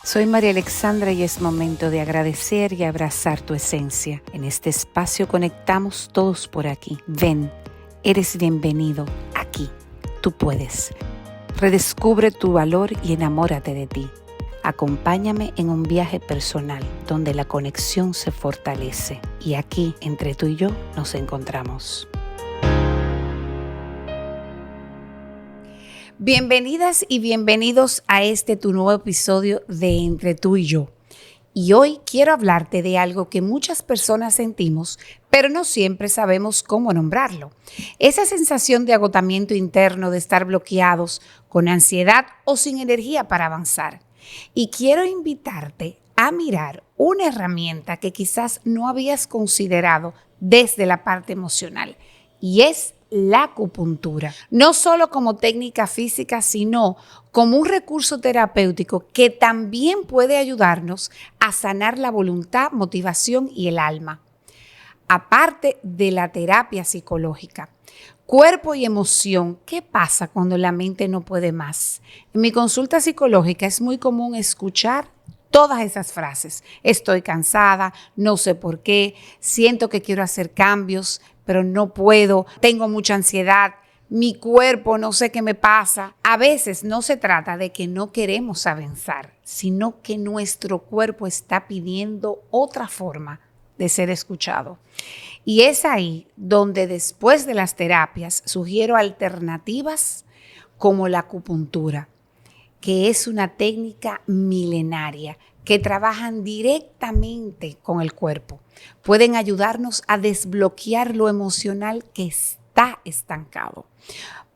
Soy María Alexandra y es momento de agradecer y abrazar tu esencia. En este espacio conectamos todos por aquí. Ven, eres bienvenido aquí. Tú puedes. Redescubre tu valor y enamórate de ti. Acompáñame en un viaje personal donde la conexión se fortalece y aquí, entre tú y yo, nos encontramos. Bienvenidas y bienvenidos a tu nuevo episodio de Entre tú y yo. Y hoy quiero hablarte de algo que muchas personas sentimos, pero no siempre sabemos cómo nombrarlo. Esa sensación de agotamiento interno, de estar bloqueados, con ansiedad o sin energía para avanzar. Y quiero invitarte a mirar una herramienta que quizás no habías considerado desde la parte emocional, y es la acupuntura, no solo como técnica física, sino como un recurso terapéutico que también puede ayudarnos a sanar la voluntad, motivación y el alma. Aparte de la terapia psicológica, cuerpo y emoción, ¿qué pasa cuando la mente no puede más? En mi consulta psicológica es muy común escuchar todas esas frases. Estoy cansada, no sé por qué, siento que quiero hacer cambios, pero no puedo, tengo mucha ansiedad, mi cuerpo no sé qué me pasa. A veces no se trata de que no queremos avanzar, sino que nuestro cuerpo está pidiendo otra forma de ser escuchado. Y es ahí donde después de las terapias sugiero alternativas como la acupuntura, que es una técnica milenaria que trabajan directamente con el cuerpo. Pueden ayudarnos a desbloquear lo emocional que está estancado.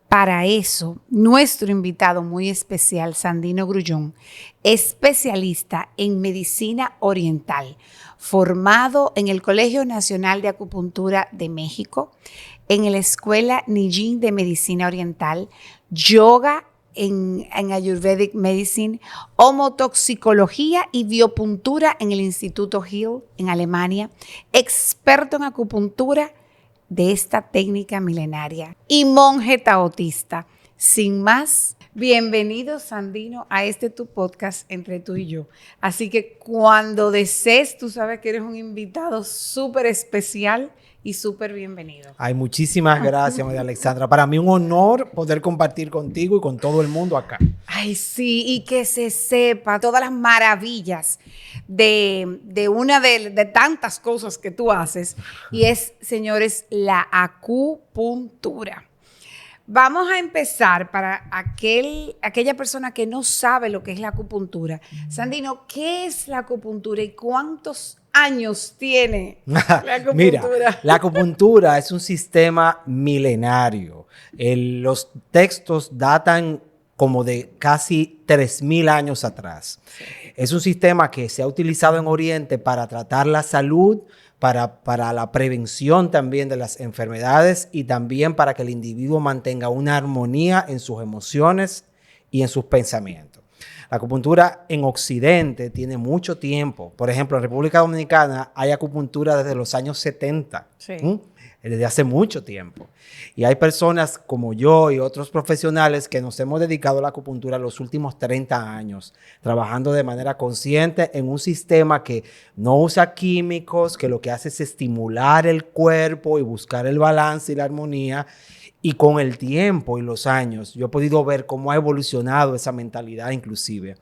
Para eso, nuestro invitado muy especial, Sandino Grullón, especialista en medicina oriental, formado en el Colegio Nacional de Acupuntura de México, en la Escuela Nijin de Medicina Oriental, yoga en Ayurvedic Medicine, homotoxicología y biopuntura en el Instituto Hill en Alemania, experto en acupuntura de esta técnica milenaria y monje taoísta. Sin más, bienvenido, Sandino, a tu podcast Entre tú y yo. Así que cuando desees, tú sabes que eres un invitado súper especial y súper bienvenido. Ay, muchísimas gracias, María Alexandra. Para mí un honor poder compartir contigo y con todo el mundo acá. Ay, sí, y que se sepa todas las maravillas de una de tantas cosas que tú haces, y es, señores, la acupuntura. Vamos a empezar para aquella persona que no sabe lo que es la acupuntura. Sandino, ¿qué es la acupuntura y cuántos años tiene la acupuntura? Mira, la acupuntura es un sistema milenario. Los textos datan como de casi 3.000 años atrás. Sí. Es un sistema que se ha utilizado en Oriente para tratar la salud, para la prevención también de las enfermedades y también para que el individuo mantenga una armonía en sus emociones y en sus pensamientos. La acupuntura en Occidente tiene mucho tiempo. Por ejemplo, en República Dominicana hay acupuntura desde los años 70. Sí. Desde hace mucho tiempo. Y hay personas como yo y otros profesionales que nos hemos dedicado a la acupuntura los últimos 30 años, trabajando de manera consciente en un sistema que no usa químicos, que lo que hace es estimular el cuerpo y buscar el balance y la armonía. Y con el tiempo y los años, yo he podido ver cómo ha evolucionado esa mentalidad inclusive.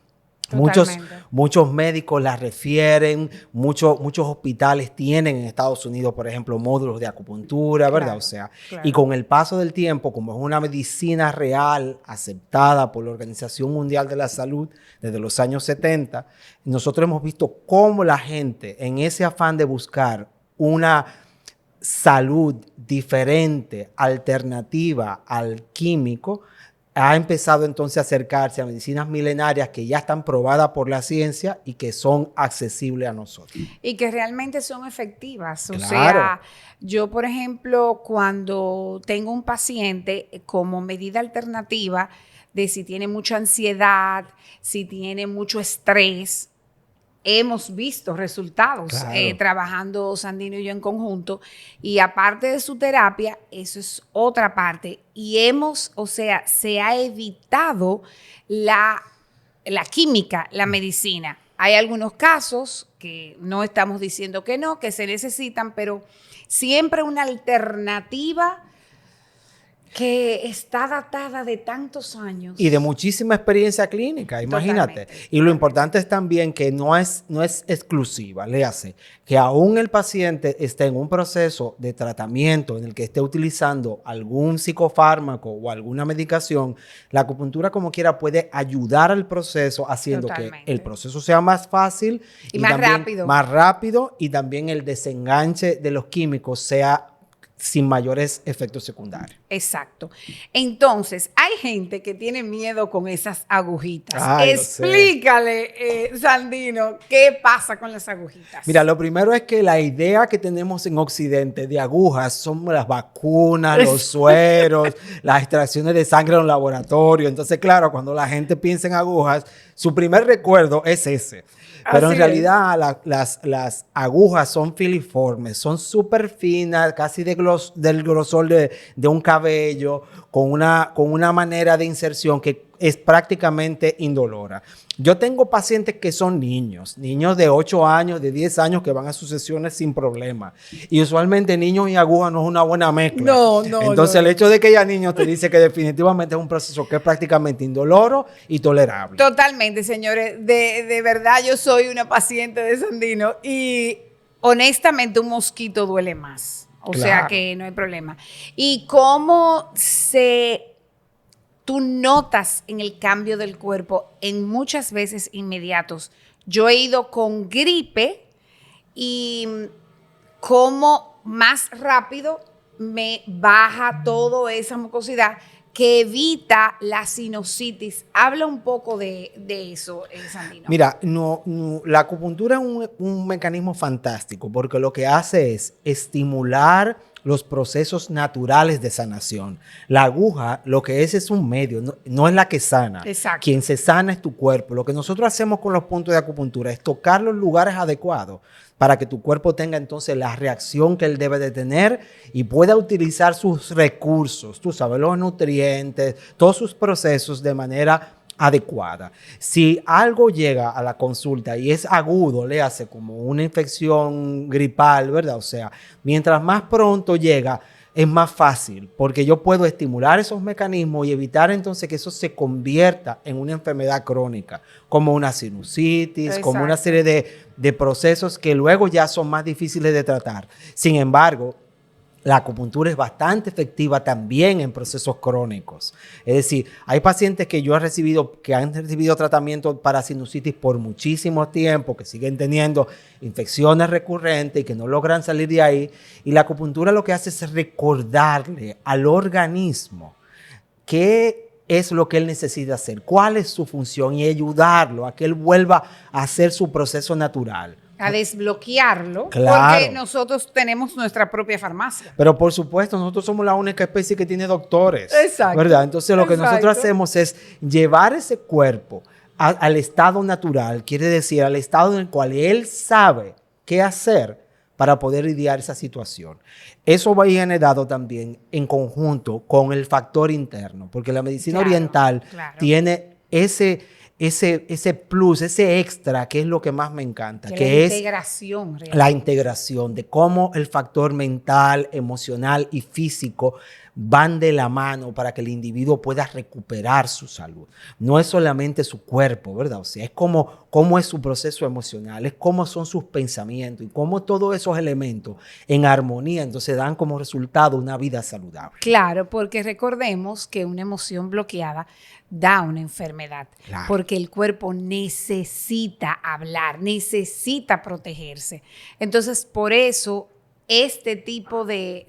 Muchos médicos la refieren, muchos hospitales tienen en Estados Unidos, por ejemplo, módulos de acupuntura, ¿verdad? Claro, o sea, claro. Y con el paso del tiempo, como es una medicina real aceptada por la Organización Mundial de la Salud desde los años 70, nosotros hemos visto cómo la gente, en ese afán de buscar una salud diferente, alternativa al químico, ha empezado entonces a acercarse a medicinas milenarias que ya están probadas por la ciencia y que son accesibles a nosotros. Y que realmente son efectivas. Claro. O sea, yo, por ejemplo, cuando tengo un paciente como medida alternativa de si tiene mucha ansiedad, si tiene mucho estrés, hemos visto resultados, claro, trabajando Sandino y yo en conjunto, y aparte de su terapia, eso es otra parte, y se ha evitado la química, la medicina. Hay algunos casos que no estamos diciendo que no, que se necesitan, pero siempre una alternativa que está datada de tantos años. Y de muchísima experiencia clínica, imagínate. Totalmente. Y lo importante es también que no es exclusiva, léase, que aún el paciente esté en un proceso de tratamiento en el que esté utilizando algún psicofármaco o alguna medicación, la acupuntura como quiera puede ayudar al proceso haciendo Totalmente. que el proceso sea más fácil Y más también rápido. más rápido, y también el desenganche de los químicos sea sin mayores efectos secundarios. Exacto. Entonces, hay gente que tiene miedo con esas agujitas. Ay, lo sé. Explícale, Sandino, ¿qué pasa con las agujitas? Mira, lo primero es que la idea que tenemos en Occidente de agujas son las vacunas, los sueros, las extracciones de sangre en un laboratorio. Entonces, claro, cuando la gente piensa en agujas, su primer recuerdo es ese. Pero Así en realidad las agujas son filiformes, son súper finas, casi del grosor de un cabello, con una manera de inserción que es prácticamente indolora. Yo tengo pacientes que son niños de 8 años, de 10 años, que van a sus sesiones sin problema. Y usualmente niños y agujas no es una buena mezcla. No. Entonces el hecho de que haya niños te dice que definitivamente es un proceso que es prácticamente indoloro y tolerable. Totalmente, señores. De verdad, yo soy una paciente de Sandino y honestamente un mosquito duele más. O sea Claro. que no hay problema. ¿Y cómo tú notas en el cambio del cuerpo en muchas veces inmediatos? Yo he ido con gripe y cómo más rápido me baja toda esa mucosidad que evita la sinusitis. Habla un poco de eso, Sandino. Mira, la acupuntura es un mecanismo fantástico porque lo que hace es estimular los procesos naturales de sanación. La aguja lo que es un medio, no es la que sana. Exacto. Quien se sana es tu cuerpo. Lo que nosotros hacemos con los puntos de acupuntura es tocar los lugares adecuados para que tu cuerpo tenga entonces la reacción que él debe de tener y pueda utilizar sus recursos, tú sabes, los nutrientes, todos sus procesos de manera adecuada. Si algo llega a la consulta y es agudo, le hace como una infección gripal, ¿verdad? O sea, mientras más pronto llega, es más fácil porque yo puedo estimular esos mecanismos y evitar entonces que eso se convierta en una enfermedad crónica, como una sinusitis, Exacto. como una serie de procesos que luego ya son más difíciles de tratar. Sin embargo, la acupuntura es bastante efectiva también en procesos crónicos. Es decir, hay pacientes que han recibido tratamiento para sinusitis por muchísimo tiempo, que siguen teniendo infecciones recurrentes y que no logran salir de ahí. Y la acupuntura lo que hace es recordarle al organismo qué es lo que él necesita hacer, cuál es su función y ayudarlo a que él vuelva a hacer su proceso natural. A desbloquearlo, Claro. porque nosotros tenemos nuestra propia farmacia. Pero por supuesto, nosotros somos la única especie que tiene doctores. Exacto. ¿Verdad? Entonces lo que Exacto. nosotros hacemos es llevar ese cuerpo al estado natural, quiere decir al estado en el cual él sabe qué hacer para poder lidiar esa situación. Eso va generado también en conjunto con el factor interno, porque la medicina oriental tiene ese plus, ese extra, que es lo que más me encanta, que es la integración de cómo el factor mental, emocional y físico van de la mano para que el individuo pueda recuperar su salud. No es solamente su cuerpo, ¿verdad? O sea, es cómo es su proceso emocional, es cómo son sus pensamientos y cómo todos esos elementos en armonía entonces dan como resultado una vida saludable. Claro, porque recordemos que una emoción bloqueada da una enfermedad, Claro. Porque el cuerpo necesita hablar, necesita protegerse. Entonces, por eso, este tipo de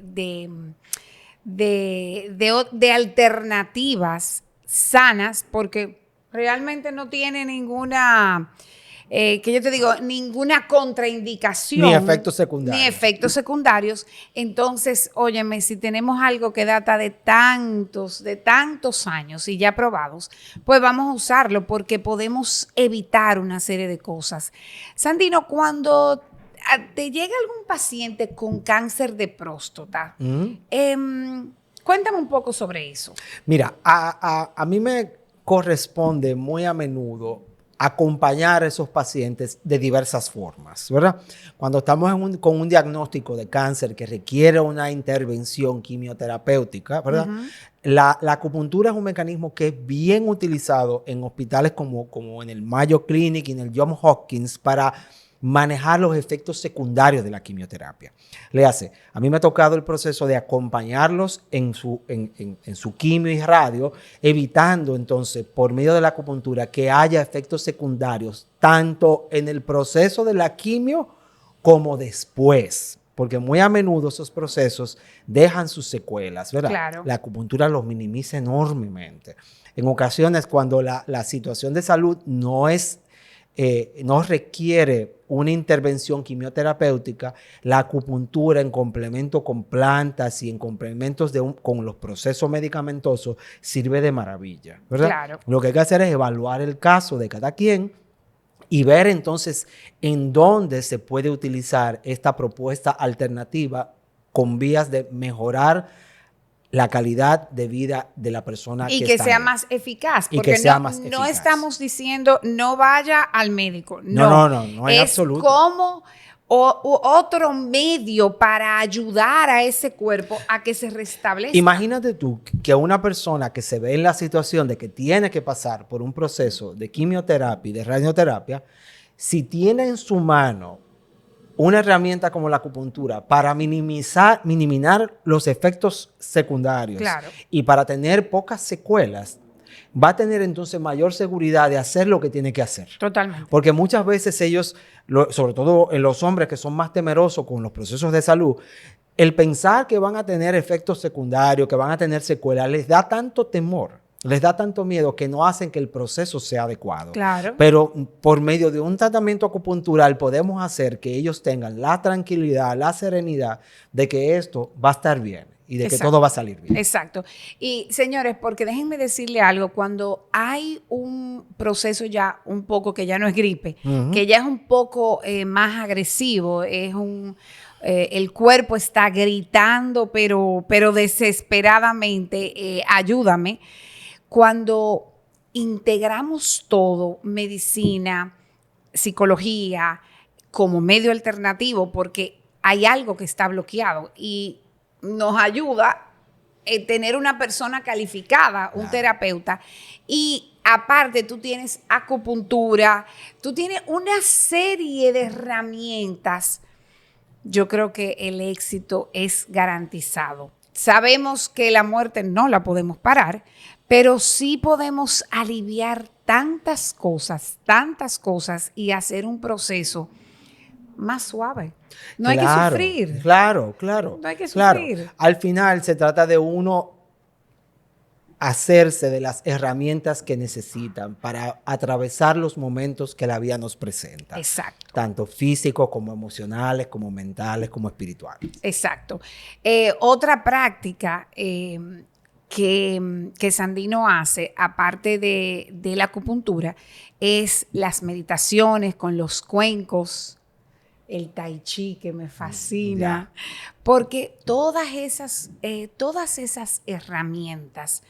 alternativas sanas, porque realmente no tiene ninguna, que yo te digo, ninguna contraindicación. Ni efectos secundarios. Ni efectos secundarios. Entonces, óyeme, si tenemos algo que data de tantos años y ya probados, pues vamos a usarlo porque podemos evitar una serie de cosas. Sandino, cuando te llega algún paciente con cáncer de próstata, cuéntame un poco sobre eso. Mira, a mí me corresponde muy a menudo acompañar a esos pacientes de diversas formas, ¿verdad? Cuando estamos con un diagnóstico de cáncer que requiere una intervención quimioterapéutica, ¿verdad? La acupuntura es un mecanismo que es bien utilizado en hospitales como en el Mayo Clinic y en el Johns Hopkins para manejar los efectos secundarios de la quimioterapia. A mí me ha tocado el proceso de acompañarlos en su quimio y radio, evitando entonces, por medio de la acupuntura, que haya efectos secundarios, tanto en el proceso de la quimio como después. Porque muy a menudo esos procesos dejan sus secuelas, ¿verdad? Claro. La acupuntura los minimiza enormemente. En ocasiones, cuando la situación de salud no requiere una intervención quimioterapéutica, la acupuntura en complemento con plantas y en complementos con los procesos medicamentosos sirve de maravilla, ¿verdad? Claro. Lo que hay que hacer es evaluar el caso de cada quien y ver entonces en dónde se puede utilizar esta propuesta alternativa con vías de mejorar la calidad de vida de la persona y que que está sea ahí. más eficaz, Y porque que sea no, más no eficaz. estamos diciendo no vaya al médico, No, en es absoluto. como otro medio para ayudar a ese cuerpo a que se restablezca. Imagínate tú que una persona que se ve en la situación de que tiene que pasar por un proceso de quimioterapia y de radioterapia, si tiene en su mano una herramienta como la acupuntura para minimizar los efectos secundarios, claro, y para tener pocas secuelas, va a tener entonces mayor seguridad de hacer lo que tiene que hacer. totalmente. Porque muchas veces ellos, sobre todo en los hombres que son más temerosos con los procesos de salud, el pensar que van a tener efectos secundarios, que van a tener secuelas, les da tanto temor, les da tanto miedo que no hacen que el proceso sea adecuado. Claro. Pero por medio de un tratamiento acupuntural podemos hacer que ellos tengan la tranquilidad, la serenidad de que esto va a estar bien y de que todo va a salir bien. Exacto. Y señores, porque déjenme decirle algo, cuando hay un proceso ya un poco que ya no es gripe, que ya es un poco más agresivo, el cuerpo está gritando, pero desesperadamente, ayúdame. Cuando integramos todo, medicina, psicología, como medio alternativo, porque hay algo que está bloqueado y nos ayuda tener una persona calificada, un terapeuta, y aparte tú tienes acupuntura, tú tienes una serie de herramientas. Yo creo que el éxito es garantizado. Sabemos que la muerte no la podemos parar, pero sí podemos aliviar tantas cosas y hacer un proceso más suave. No hay que sufrir. Claro. No hay que sufrir. Al final se trata de uno hacerse de las herramientas que necesitan para atravesar los momentos que la vida nos presenta. Exacto. Tanto físicos como emocionales, como mentales, como espirituales. Exacto. Otra práctica que Sandino hace, aparte de la acupuntura, es las meditaciones con los cuencos, el tai chi, que me fascina, porque todas esas herramientas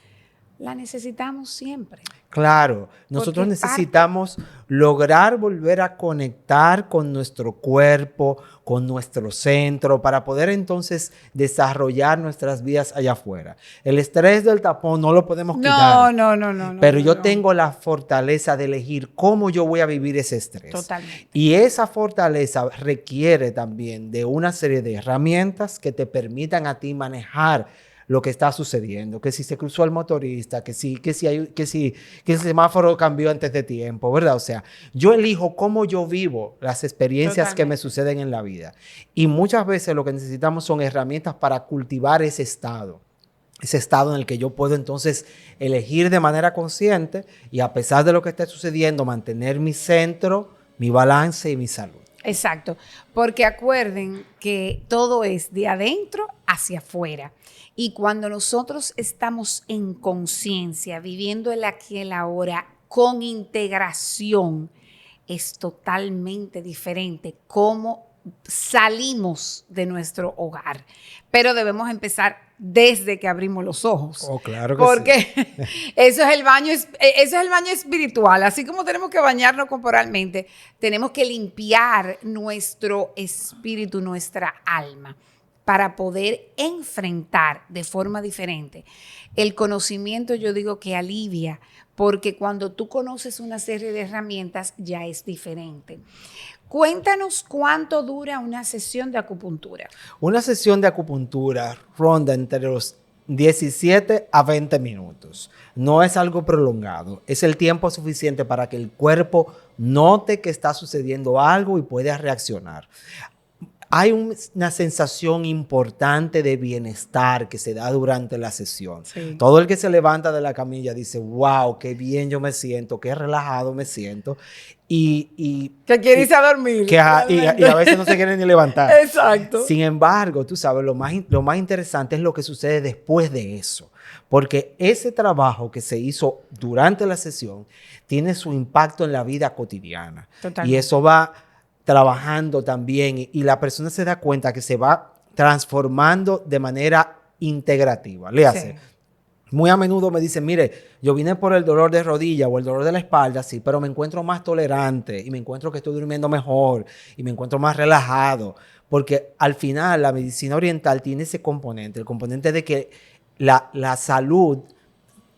las necesitamos siempre. Claro, nosotros necesitamos lograr volver a conectar con nuestro cuerpo, con nuestro centro, para poder entonces desarrollar nuestras vidas allá afuera. El estrés del tapón no lo podemos quitar. No. Pero yo tengo la fortaleza de elegir cómo yo voy a vivir ese estrés. Totalmente. Y esa fortaleza requiere también de una serie de herramientas que te permitan a ti manejar lo que está sucediendo, que si se cruzó el motorista, que si el semáforo cambió antes de tiempo, ¿verdad? O sea, yo elijo cómo yo vivo las experiencias que me suceden en la vida. Y muchas veces lo que necesitamos son herramientas para cultivar ese estado en el que yo puedo entonces elegir de manera consciente y, a pesar de lo que esté sucediendo, mantener mi centro, mi balance y mi salud. Exacto, porque acuerden que todo es de adentro hacia afuera. Y cuando nosotros estamos en conciencia, viviendo el aquí y el ahora, con integración, es totalmente diferente cómo salimos de nuestro hogar. Pero debemos empezar desde que abrimos los ojos. Oh, claro que porque sí. eso es el baño, eso es el baño espiritual. Así como tenemos que bañarnos corporalmente, tenemos que limpiar nuestro espíritu, nuestra alma, para poder enfrentar de forma diferente. El conocimiento, yo digo que alivia, porque cuando tú conoces una serie de herramientas ya es diferente. Cuéntanos cuánto dura una sesión de acupuntura. Una sesión de acupuntura ronda entre los 17 a 20 minutos. No es algo prolongado. Es el tiempo suficiente para que el cuerpo note que está sucediendo algo y pueda reaccionar. Hay una sensación importante de bienestar que se da durante la sesión. Sí. Todo el que se levanta de la camilla dice, wow, qué bien yo me siento, qué relajado me siento. Que quiere irse a dormir. Y a veces no se quieren ni levantar. Exacto. Sin embargo, tú sabes, lo más interesante es lo que sucede después de eso. Porque ese trabajo que se hizo durante la sesión tiene su impacto en la vida cotidiana. Totalmente. Y eso va trabajando también y la persona se da cuenta que se va transformando de manera integrativa. Léase. Sí. Muy a menudo me dicen, mire, yo vine por el dolor de rodilla o el dolor de la espalda, sí, pero me encuentro más tolerante y me encuentro que estoy durmiendo mejor y me encuentro más relajado. Porque al final la medicina oriental tiene ese componente, el componente de que la salud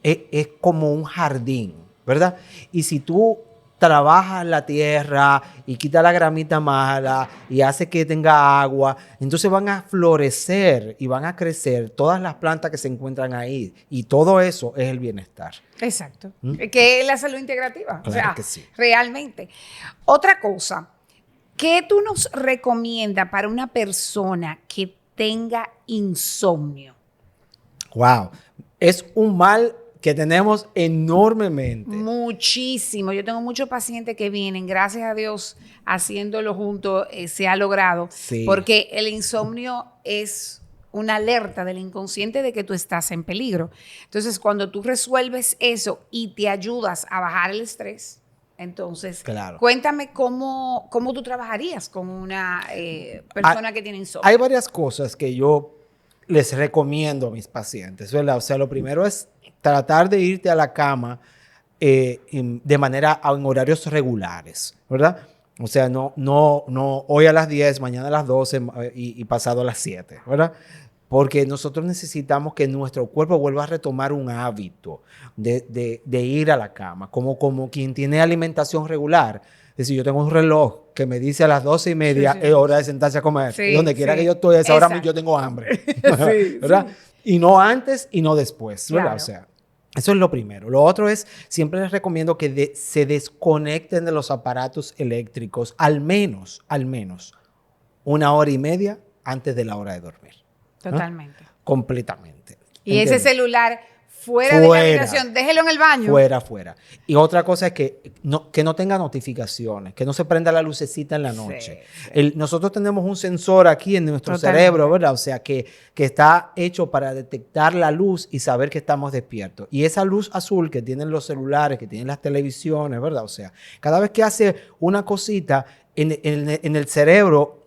es como un jardín, ¿verdad? Y si tú trabajas la tierra y quita la gramita mala y hace que tenga agua, entonces van a florecer y van a crecer todas las plantas que se encuentran ahí. Y todo eso es el bienestar. Exacto. Que es la salud integrativa. Claro, o sea, que sí. Realmente. Otra cosa, ¿qué tú nos recomiendas para una persona que tenga insomnio? Wow. Es un mal que tenemos enormemente. Muchísimo. Yo tengo muchos pacientes que vienen, gracias a Dios, haciéndolo juntos, se ha logrado. Sí. Porque el insomnio es una alerta del inconsciente de que tú estás en peligro. Entonces, cuando tú resuelves eso y te ayudas a bajar el estrés, entonces, claro. Cuéntame cómo tú trabajarías con una persona que tiene insomnio. Hay varias cosas que yo les recomiendo a mis pacientes, ¿verdad? O sea, lo primero es tratar de irte a la cama de manera en horarios regulares, ¿verdad? O sea, no hoy a las 10, mañana a las 12 y pasado a las 7, ¿verdad? Porque nosotros necesitamos que nuestro cuerpo vuelva a retomar un hábito de ir a la cama, como quien tiene alimentación regular. Es decir, yo tengo un reloj que me dice a las 12:30 es hora de sentarse a comer. Y donde quiera que yo estoy, a esa hora yo tengo hambre. ¿Verdad? Y no antes y no después, ¿verdad? Claro. O sea, eso es lo primero. Lo otro es, siempre les recomiendo que se desconecten de los aparatos eléctricos al menos 1 hora y media antes de la hora de dormir. Totalmente. Completamente. Y ese celular fuera de la habitación, déjelo en el baño. Fuera. Y otra cosa es que no tenga notificaciones, que no se prenda la lucecita en la noche. Sí. Nosotros tenemos un sensor aquí en nuestro cerebro, ¿verdad? O sea, que está hecho para detectar la luz y saber que estamos despiertos. Y esa luz azul que tienen los celulares, que tienen las televisiones, ¿verdad? O sea, cada vez que hace una cosita en el cerebro,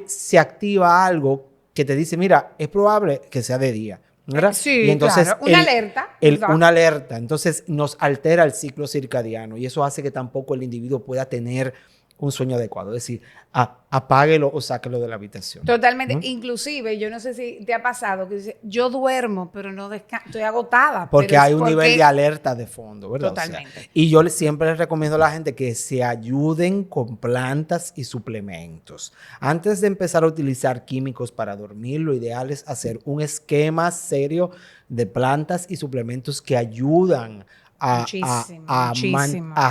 se activa algo que te dice, mira, es probable que sea de día. ¿verdad? Sí, y entonces claro. Una alerta. Una alerta. Entonces nos altera el ciclo circadiano y eso hace que tampoco el individuo pueda tener un sueño adecuado. Es decir, apáguelo o sáquelo de la habitación. Totalmente. Inclusive, yo no sé si te ha pasado que dices, yo duermo, pero no descanso, estoy agotada. Porque hay un nivel de alerta de fondo, ¿verdad? Totalmente. O sea, y yo siempre les recomiendo a la gente que se ayuden con plantas y suplementos. Antes de empezar a utilizar químicos para dormir, lo ideal es hacer un esquema serio de plantas y suplementos que ayudan a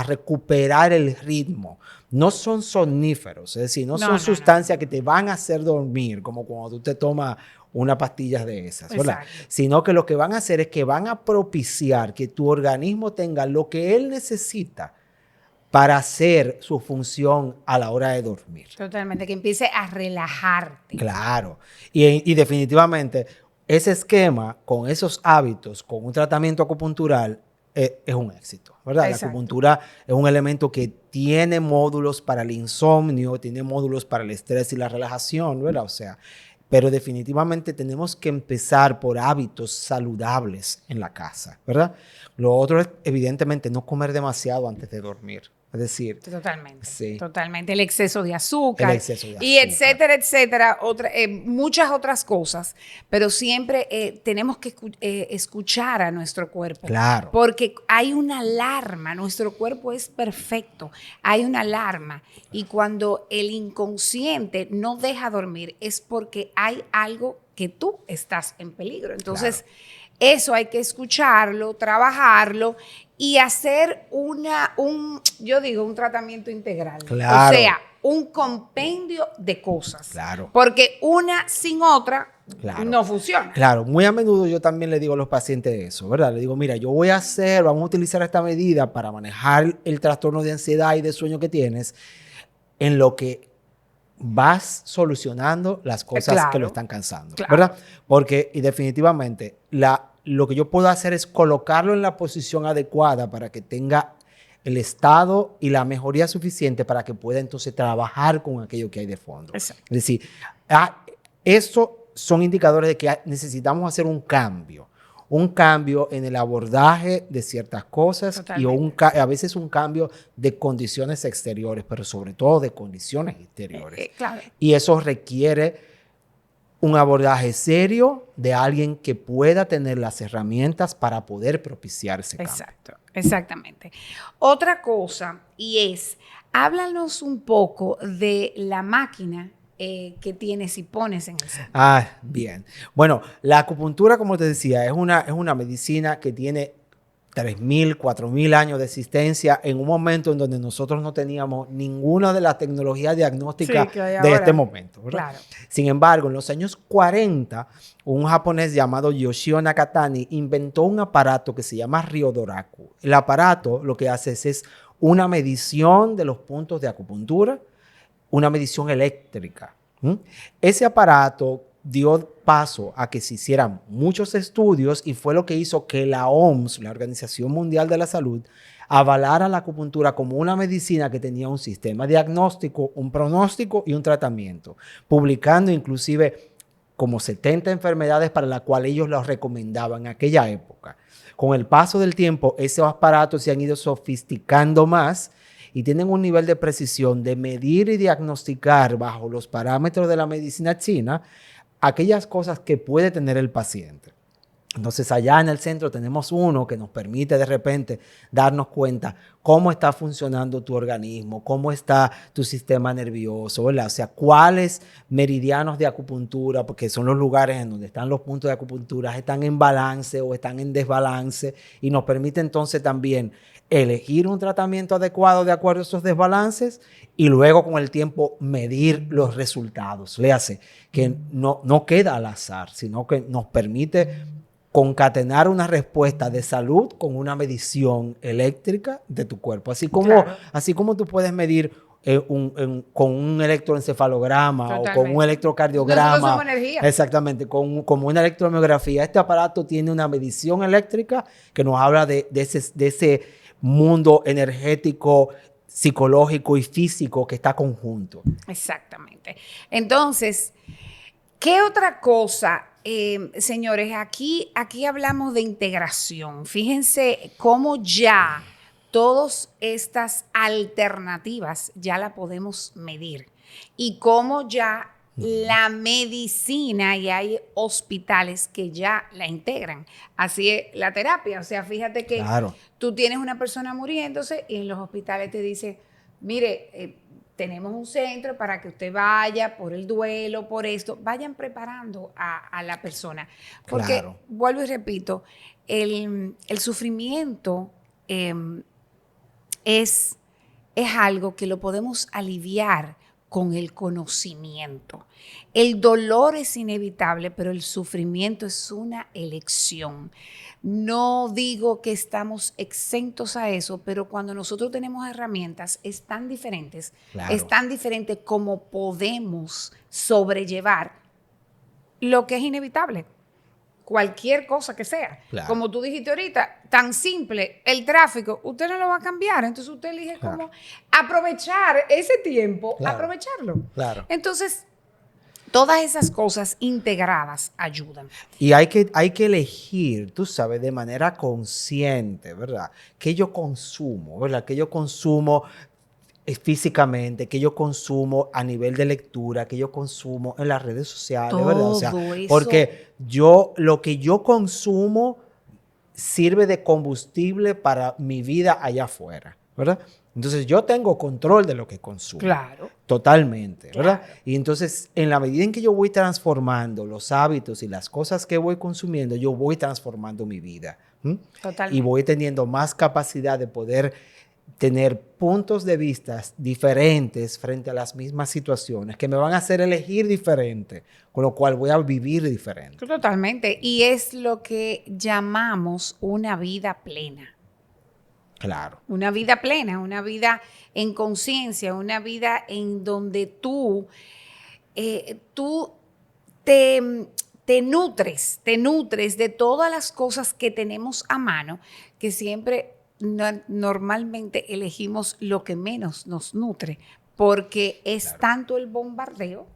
recuperar el ritmo. No son somníferos, es decir, no son sustancias que te van a hacer dormir, como cuando tú te tomas unas pastillas de esas, ¿verdad? Sino que lo que van a hacer es que van a propiciar que tu organismo tenga lo que él necesita para hacer su función a la hora de dormir. Totalmente, que empiece a relajarte. Claro, y definitivamente ese esquema, con esos hábitos, con un tratamiento acupuntural, es un éxito, ¿verdad? Exacto. La acupuntura es un elemento que tiene módulos para el insomnio, tiene módulos para el estrés y la relajación, ¿verdad? O sea, pero definitivamente tenemos que empezar por hábitos saludables en la casa, ¿verdad? Lo otro es, evidentemente, no comer demasiado antes de dormir. Es decir, Totalmente, sí, totalmente. El exceso de el azúcar exceso de y azúcar. etcétera, muchas otras cosas. Pero siempre tenemos que escuchar a nuestro cuerpo. Claro, Porque hay una alarma, nuestro cuerpo es perfecto, hay una alarma. Y cuando el inconsciente no deja dormir es porque hay algo que tú estás en peligro. Entonces, claro. eso hay que escucharlo, trabajarlo y hacer yo digo, un tratamiento integral. O Claro, sea, un compendio de cosas. claro. Porque una sin otra Claro, no funciona. claro. Muy a menudo yo también le digo a los pacientes eso, ¿verdad? Le digo, mira, vamos a utilizar esta medida para manejar el trastorno de ansiedad y de sueño que tienes, en lo que vas solucionando las cosas que lo Claro, están cansando, claro. ¿verdad? Porque, y definitivamente, lo que yo puedo hacer es colocarlo en la posición adecuada para que tenga el estado y la mejoría suficiente para que pueda entonces trabajar con aquello que hay de fondo. Exacto. Es decir, eso son indicadores de que necesitamos hacer un cambio en el abordaje de ciertas cosas y Totalmente. a veces un cambio de condiciones exteriores, pero sobre todo de condiciones interiores. Claro. Y eso requiere un abordaje serio de alguien que pueda tener las herramientas para poder propiciar ese cambio. Exacto, exactamente. Otra cosa, háblanos un poco de la máquina que tienes y pones en el centro. Bien. Bueno, la acupuntura, como te decía, es una medicina que tiene 3.000, 4.000 años de existencia en un momento en donde nosotros no teníamos ninguna de las tecnologías diagnósticas que hay de ahora. este momento, ¿verdad? Claro. Sin embargo, en los años 40, un japonés llamado Yoshio Nakatani inventó un aparato que se llama Ryodoraku. El aparato lo que hace es una medición de los puntos de acupuntura, una medición eléctrica. Ese aparato dio paso a que se hicieran muchos estudios y fue lo que hizo que la OMS, la Organización Mundial de la Salud, avalara la acupuntura como una medicina que tenía un sistema diagnóstico, un pronóstico y un tratamiento, publicando inclusive como 70 enfermedades para las cuales ellos los recomendaban en aquella época. Con el paso del tiempo, esos aparatos se han ido sofisticando más y tienen un nivel de precisión de medir y diagnosticar bajo los parámetros de la medicina china aquellas cosas que puede tener el paciente. Entonces allá en el centro tenemos uno que nos permite de repente darnos cuenta cómo está funcionando tu organismo, cómo está tu sistema nervioso, ¿verdad? O sea, cuáles meridianos de acupuntura, porque son los lugares en donde están los puntos de acupuntura, están en balance o están en desbalance y nos permite entonces también elegir un tratamiento adecuado de acuerdo a esos desbalances y luego con el tiempo medir los resultados. Léase, que no queda al azar, sino que nos permite concatenar una respuesta de salud con una medición eléctrica de tu cuerpo. Así como tú puedes medir con un electroencefalograma Totalmente. o con un electrocardiograma. Nosotros somos energía. Exactamente, como una electromiografía. Este aparato tiene una medición eléctrica que nos habla de ese mundo energético, psicológico y físico que está conjunto. Exactamente. Entonces, ¿qué otra cosa? Señores, aquí hablamos de integración. Fíjense cómo ya todas estas alternativas ya la podemos medir y cómo ya la medicina y hay hospitales que ya la integran. Así es la terapia. O sea, fíjate que tú tienes una persona muriéndose y en los hospitales te dicen, mire, tenemos un centro para que usted vaya por el duelo, por esto. Vayan preparando a la persona. Porque, vuelvo y repito, el sufrimiento es algo que lo podemos aliviar con el conocimiento. El dolor es inevitable, pero el sufrimiento es una elección. No digo que estamos exentos a eso, pero cuando nosotros tenemos herramientas es tan diferente como podemos sobrellevar lo que es inevitable. Cualquier cosa que sea. Como tú dijiste ahorita, tan simple, el tráfico, usted no lo va a cambiar. Entonces usted elige cómo aprovechar ese tiempo, aprovecharlo. Entonces, todas esas cosas integradas ayudan. Y hay que elegir, tú sabes, de manera consciente, ¿verdad? ¿Qué yo consumo, ¿verdad? ¿Qué yo consumo físicamente, que yo consumo a nivel de lectura, que yo consumo en las redes sociales, ¿verdad? O sea, Todo porque lo que yo consumo sirve de combustible para mi vida allá afuera, ¿verdad? Entonces yo tengo control de lo que consumo. Claro. Totalmente, ¿verdad? Claro. Y entonces en la medida en que yo voy transformando los hábitos y las cosas que voy consumiendo, yo voy transformando mi vida. Totalmente. Y voy teniendo más capacidad de poder tener puntos de vista diferentes frente a las mismas situaciones que me van a hacer elegir diferente, con lo cual voy a vivir diferente. Totalmente. Y es lo que llamamos una vida plena. Claro. Una vida plena, una vida en conciencia, una vida en donde tú te nutres de todas las cosas que tenemos a mano, que siempre normalmente elegimos lo que menos nos nutre, porque es tanto el bombardeo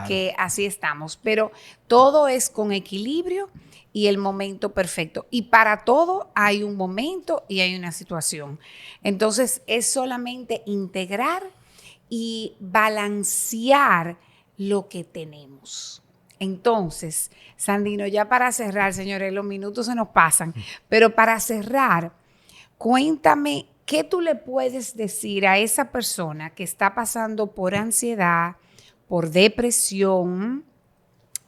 que así estamos. Pero todo es con equilibrio y el momento perfecto. Y para todo hay un momento y hay una situación. Entonces es solamente integrar y balancear lo que tenemos. Entonces, Sandino, ya para cerrar, señores, los minutos se nos pasan, pero para cerrar, cuéntame qué tú le puedes decir a esa persona que está pasando por ansiedad, por depresión,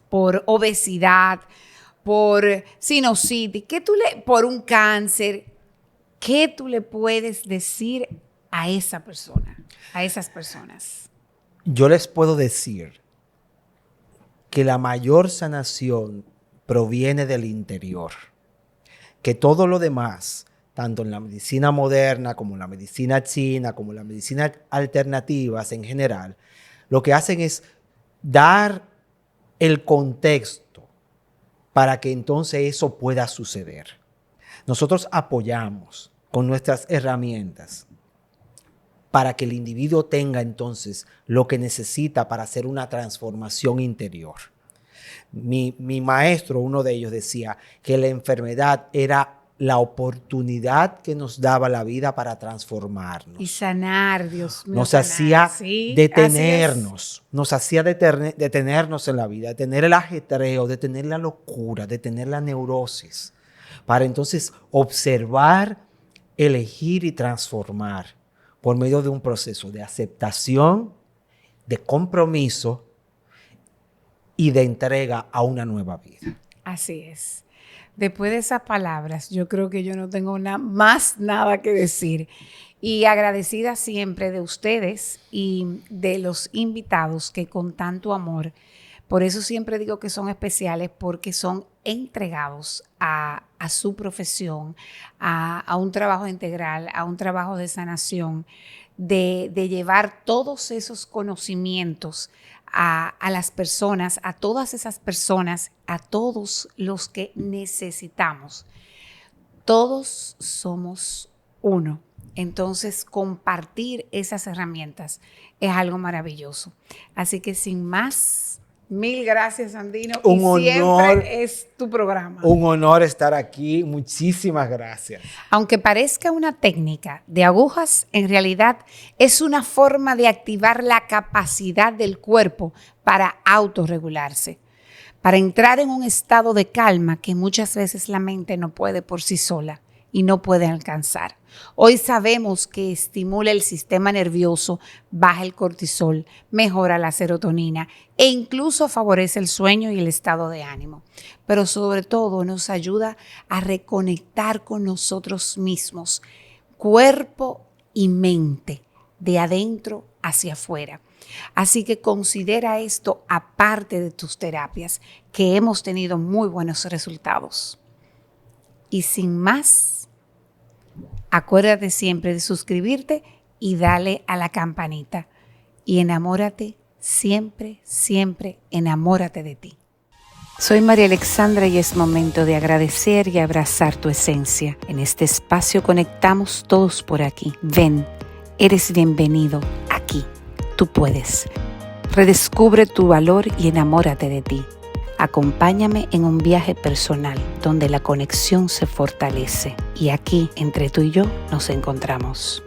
por obesidad, por sinusitis, por un cáncer. ¿Qué tú le puedes decir a esa persona, a esas personas? Yo les puedo decir que la mayor sanación proviene del interior, que todo lo demás, tanto en la medicina moderna como en la medicina china, como en la medicina alternativas en general, lo que hacen es dar el contexto para que entonces eso pueda suceder. Nosotros apoyamos con nuestras herramientas para que el individuo tenga entonces lo que necesita para hacer una transformación interior. Mi maestro, uno de ellos, decía que la enfermedad era la oportunidad que nos daba la vida para transformarnos. Y sanar, Dios mío. Nos hacía detenernos, nos hacía detenernos en la vida, detener el ajetreo, detener la locura, detener la neurosis, para entonces observar, elegir y transformar por medio de un proceso de aceptación, de compromiso y de entrega a una nueva vida. Así es. Después de esas palabras, yo creo que yo no tengo más nada que decir. Y agradecida siempre de ustedes y de los invitados que con tanto amor, por eso siempre digo que son especiales, porque son entregados a su profesión, a un trabajo integral, a un trabajo de sanación, de llevar todos esos conocimientos a las personas, a todas esas personas, a todos los que necesitamos. Todos somos uno. Entonces, compartir esas herramientas es algo maravilloso. Así que sin más, mil gracias, Sandino. Un honor. Siempre es tu programa. Un honor estar aquí. Muchísimas gracias. Aunque parezca una técnica de agujas, en realidad es una forma de activar la capacidad del cuerpo para autorregularse, para entrar en un estado de calma que muchas veces la mente no puede por sí sola y no puede alcanzar. Hoy sabemos que estimula el sistema nervioso, baja el cortisol, mejora la serotonina e incluso favorece el sueño y el estado de ánimo. Pero sobre todo nos ayuda a reconectar con nosotros mismos, cuerpo y mente, de adentro hacia afuera. Así que considera esto aparte de tus terapias, que hemos tenido muy buenos resultados. Y sin más, acuérdate siempre de suscribirte y dale a la campanita. Y enamórate, siempre, siempre enamórate de ti. Soy María Alexandra y es momento de agradecer y abrazar tu esencia. En este espacio conectamos todos por aquí. Ven, eres bienvenido aquí. Tú puedes. Redescubre tu valor y enamórate de ti. Acompáñame en un viaje personal donde la conexión se fortalece y aquí, entre tú y yo, nos encontramos.